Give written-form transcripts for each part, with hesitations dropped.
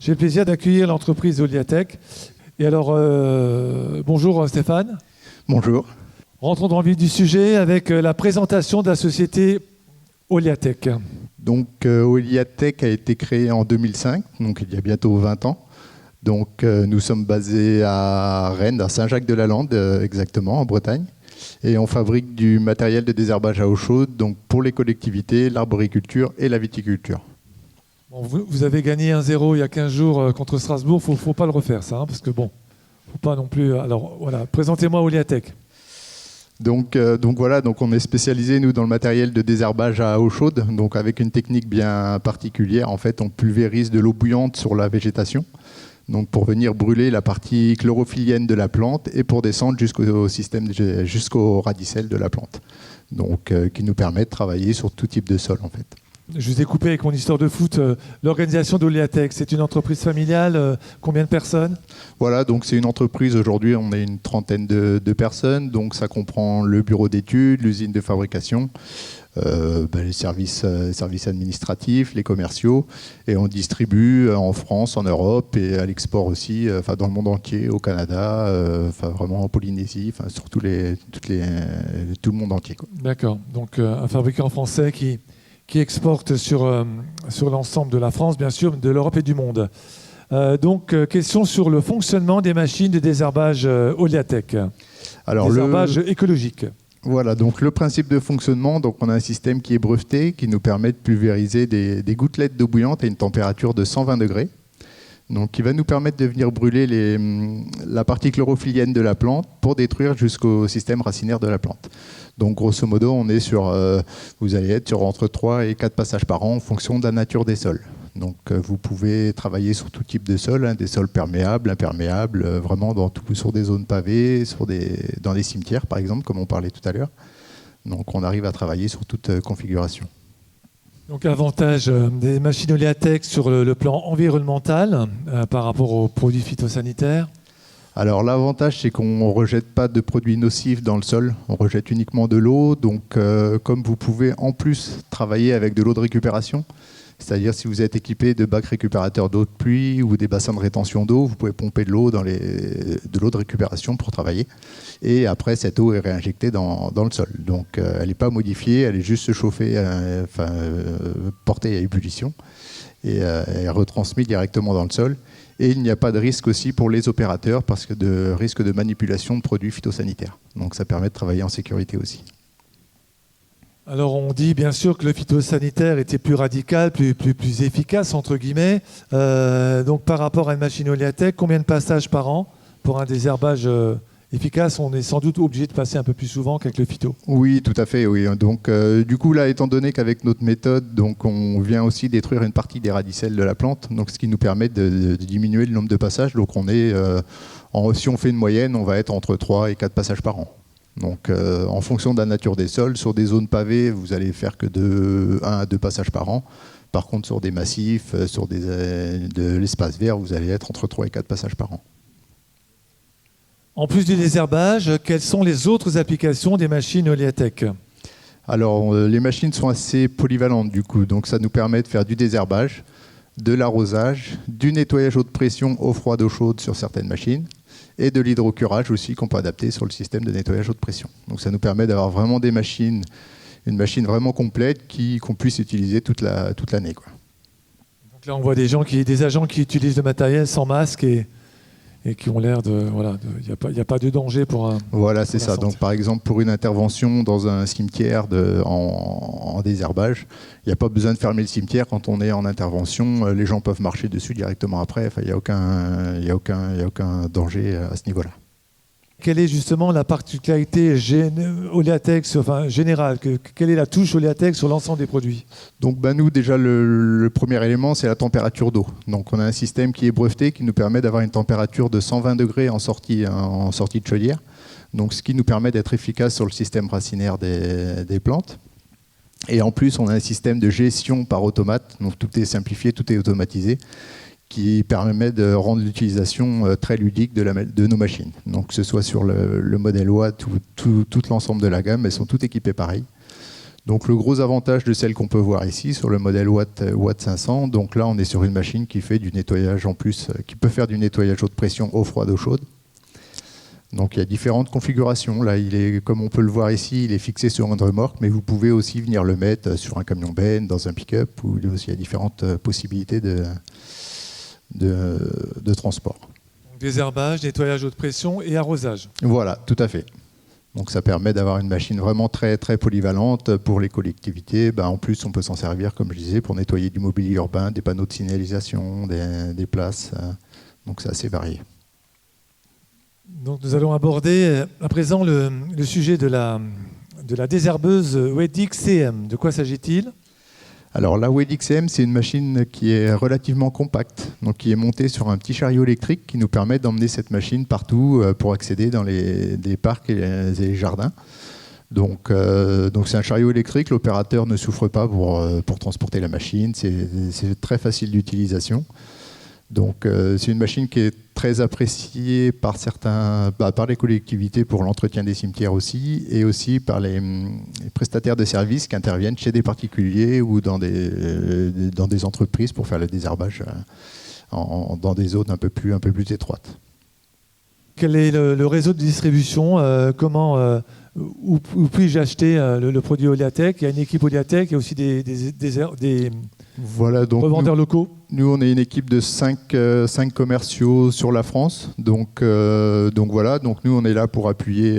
J'ai le plaisir d'accueillir l'entreprise Oliatech. Et alors, bonjour Stéphane. Bonjour. Rentrons dans le vif du sujet avec la présentation de la société Oliatech. Donc, Oliatech a été créée en 2005, donc il y a bientôt 20 ans. Donc, nous sommes basés à Rennes, à Saint-Jacques-de-la-Lande, exactement, en Bretagne. Et on fabrique du matériel de désherbage à eau chaude, donc pour les collectivités, l'arboriculture et la viticulture. Bon, vous avez gagné 1-0 il y a 15 jours contre Strasbourg. Il ne faut pas le refaire, ça, hein, parce que bon, faut pas non plus. Alors voilà, présentez-moi Oliatech. Donc voilà, donc on est spécialisé nous dans le matériel de désherbage à eau chaude, donc avec une technique bien particulière. En fait, on pulvérise de l'eau bouillante sur la végétation, donc pour venir brûler la partie chlorophyllienne de la plante et pour descendre jusqu'au radicelle de la plante. Donc qui nous permet de travailler sur tout type de sol en fait. Je vous ai coupé avec mon histoire de foot. L'organisation d'Oliatech, c'est une entreprise familiale. Combien de personnes ? Voilà, donc c'est une entreprise. Aujourd'hui, on est une trentaine de personnes. Donc ça comprend le bureau d'études, l'usine de fabrication, les services administratifs, les commerciaux. Et on distribue en France, en Europe et à l'export aussi, dans le monde entier, au Canada, vraiment en Polynésie, sur tout le monde entier, quoi. D'accord. Donc un fabricant français qui exporte sur l'ensemble de la France, bien sûr, de l'Europe et du monde. Question sur le fonctionnement des machines de désherbage Oliatech. Alors, désherbage écologique. Voilà, donc le principe de fonctionnement, donc on a un système qui est breveté, qui nous permet de pulvériser des gouttelettes d'eau bouillante à une température de 120 degrés. Donc, qui va nous permettre de venir brûler la partie chlorophyllienne de la plante pour détruire jusqu'au système racinaire de la plante. Donc, grosso modo, on est vous allez être sur entre 3 et 4 passages par an en fonction de la nature des sols. Donc, vous pouvez travailler sur tout type de sol, des sols perméables, imperméables, vraiment sur des zones pavées, dans des cimetières, par exemple, comme on parlait tout à l'heure. Donc, on arrive à travailler sur toute configuration. Donc, avantage des machines Oliatech sur le plan environnemental par rapport aux produits phytosanitaires. Alors l'avantage, c'est qu'on ne rejette pas de produits nocifs dans le sol, on rejette uniquement de l'eau. Donc comme vous pouvez en plus travailler avec de l'eau de récupération, c'est-à-dire si vous êtes équipé de bacs récupérateurs d'eau de pluie ou des bassins de rétention d'eau, vous pouvez pomper de l'eau de l'eau de récupération pour travailler. Et après, cette eau est réinjectée dans le sol. Donc elle n'est pas modifiée, elle est juste chauffée, portée à ébullition et retransmise directement dans le sol. Et il n'y a pas de risque aussi pour les opérateurs parce que de risque de manipulation de produits phytosanitaires. Donc ça permet de travailler en sécurité aussi. Alors on dit bien sûr que le phytosanitaire était plus radical, plus efficace entre guillemets. Donc par rapport à une machine Oliatech, combien de passages par an pour un désherbage efficace? On est sans doute obligé de passer un peu plus souvent qu'avec le phyto. Oui, tout à fait. Oui. Donc, du coup, là, étant donné qu'avec notre méthode, donc, on vient aussi détruire une partie des radicelles de la plante, donc, ce qui nous permet de diminuer le nombre de passages. Donc, si on fait une moyenne, on va être entre 3 et 4 passages par an. Donc, en fonction de la nature des sols, sur des zones pavées, vous allez faire que de 1 à 2 passages par an. Par contre, sur des massifs, sur de l'espace vert, vous allez être entre 3 et 4 passages par an. En plus du désherbage, quelles sont les autres applications des machines Oliatech ? Alors, les machines sont assez polyvalentes du coup, donc ça nous permet de faire du désherbage, de l'arrosage, du nettoyage haute pression eau froide eau chaude sur certaines machines et de l'hydrocurage aussi qu'on peut adapter sur le système de nettoyage haute pression. Donc ça nous permet d'avoir vraiment une machine vraiment complète qu'on puisse utiliser toute l'année, quoi. Donc là, on voit des agents qui utilisent le matériel sans masque et qui ont l'air de... Voilà, il n'y a pas de danger pour un... Voilà, c'est ça. Donc, par exemple, pour une intervention dans un cimetière en désherbage, il n'y a pas besoin de fermer le cimetière quand on est en intervention. Les gens peuvent marcher dessus directement après. Enfin, il n'y a aucun danger à ce niveau-là. Quelle est justement la particularité Oliatech, générale? Quelle est la touche Oliatech sur l'ensemble des produits? Donc nous, déjà, le premier élément, c'est la température d'eau. Donc on a un système qui est breveté, qui nous permet d'avoir une température de 120 degrés en sortie de chaudière. Donc ce qui nous permet d'être efficace sur le système racinaire des plantes. Et en plus, on a un système de gestion par automate. Donc tout est simplifié, tout est automatisé, qui permet de rendre l'utilisation très ludique de nos machines. Donc que ce soit sur le modèle Watt ou tout l'ensemble de la gamme, elles sont toutes équipées pareil. Donc le gros avantage de celle qu'on peut voir ici sur le modèle Watt 500, donc là on est sur une machine qui fait du nettoyage en plus, qui peut faire du nettoyage haute pression, eau froide, eau chaude. Donc il y a différentes configurations. Là, comme on peut le voir ici, il est fixé sur une remorque, mais vous pouvez aussi venir le mettre sur un camion benne, dans un pick-up, où il y a différentes possibilités de transport. Désherbage, nettoyage haute pression et arrosage. Voilà, tout à fait. Donc ça permet d'avoir une machine vraiment très, très polyvalente pour les collectivités. En plus, on peut s'en servir, comme je disais, pour nettoyer du mobilier urbain, des panneaux de signalisation, des places. Donc c'est assez varié. Donc nous allons aborder à présent le sujet de la désherbeuse Weddick CM. De quoi s'agit-il ? Alors la Weddick CM, c'est une machine qui est relativement compacte, donc qui est montée sur un petit chariot électrique qui nous permet d'emmener cette machine partout pour accéder dans les parcs et les jardins. Donc c'est un chariot électrique, l'opérateur ne souffre pas pour transporter la machine, c'est très facile d'utilisation. Donc c'est une machine qui est très appréciée par par les collectivités pour l'entretien des cimetières aussi, et aussi par les prestataires de services qui interviennent chez des particuliers ou dans des entreprises pour faire le désherbage dans des zones un peu plus étroites. Quel est le réseau de distribution ? Où puis-je acheter le produit Oleatech ? Il y a une équipe Oleatech, il y a aussi des voilà, donc revendeurs locaux. Nous, on est une équipe de 5 commerciaux sur la France. Donc voilà, donc nous, on est là pour appuyer.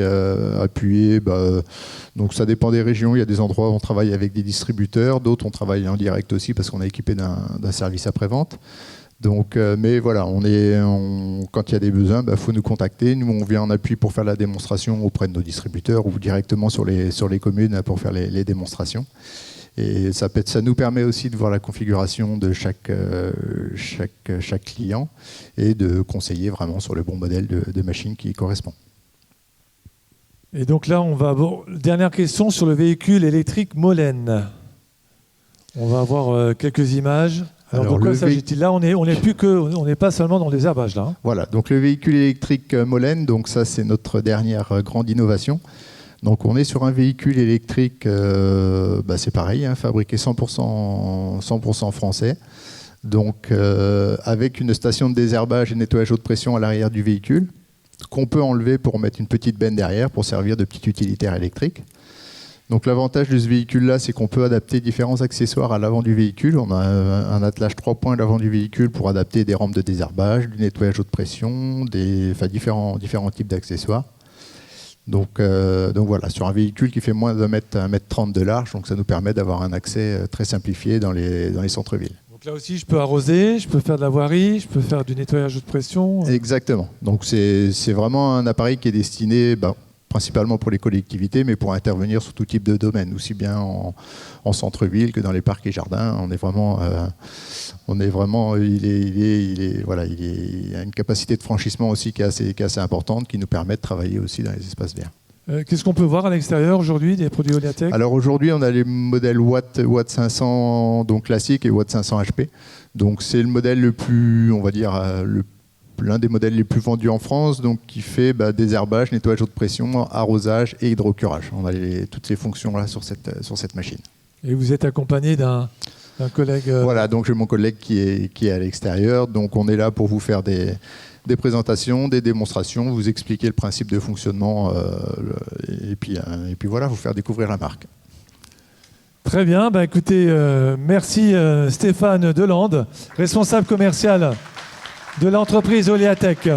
Donc ça dépend des régions. Il y a des endroits où on travaille avec des distributeurs, d'autres on travaille en direct aussi parce qu'on est équipé d'un service après-vente. Donc, mais voilà, quand il y a des besoins, faut nous contacter. Nous, on vient en appui pour faire la démonstration auprès de nos distributeurs ou directement sur les communes pour faire les démonstrations. Et ça nous permet aussi de voir la configuration de chaque client et de conseiller vraiment sur le bon modèle de machine qui correspond. Et donc là, dernière question sur le véhicule électrique Molène. On va avoir quelques images. Alors de quoi s'agit-il ? Là, on n'est pas seulement dans les herbages là. Voilà, donc le véhicule électrique Molène, donc ça c'est notre dernière grande innovation. Donc on est sur un véhicule électrique, c'est pareil, fabriqué 100% français, donc avec une station de désherbage et nettoyage haute pression à l'arrière du véhicule, qu'on peut enlever pour mettre une petite benne derrière pour servir de petit utilitaire électrique. Donc l'avantage de ce véhicule-là, c'est qu'on peut adapter différents accessoires à l'avant du véhicule. On a un attelage 3 points à l'avant du véhicule pour adapter des rampes de désherbage, du nettoyage haute pression, différents types d'accessoires. Donc voilà, sur un véhicule qui fait moins d'un mètre 30 de large, donc ça nous permet d'avoir un accès très simplifié dans les centres-villes. Donc là aussi, je peux arroser, je peux faire de la voirie, je peux faire du nettoyage haute pression. Exactement. Donc c'est vraiment un appareil qui est destiné principalement pour les collectivités, mais pour intervenir sur tout type de domaine, aussi bien en centre-ville que dans les parcs et jardins. Il a une capacité de franchissement aussi qui est assez importante, qui nous permet de travailler aussi dans les espaces verts. Qu'est-ce qu'on peut voir à l'extérieur aujourd'hui des produits Oleatech ? Alors aujourd'hui, on a les modèles Watt 500 donc classiques et Watt 500 HP. Donc c'est le modèle le plus, on va dire, l'un des modèles les plus vendus en France, donc qui fait désherbage, nettoyage haute pression, arrosage et hydrocurage. On a toutes ces fonctions-là sur cette machine. Et vous êtes accompagné d'un collègue Voilà, donc j'ai mon collègue qui est à l'extérieur. Donc on est là pour vous faire des présentations, des démonstrations, vous expliquer le principe de fonctionnement et puis voilà, vous faire découvrir la marque. Très bien, écoutez, merci Stéphane Delande, responsable commercial de l'entreprise Oleatech.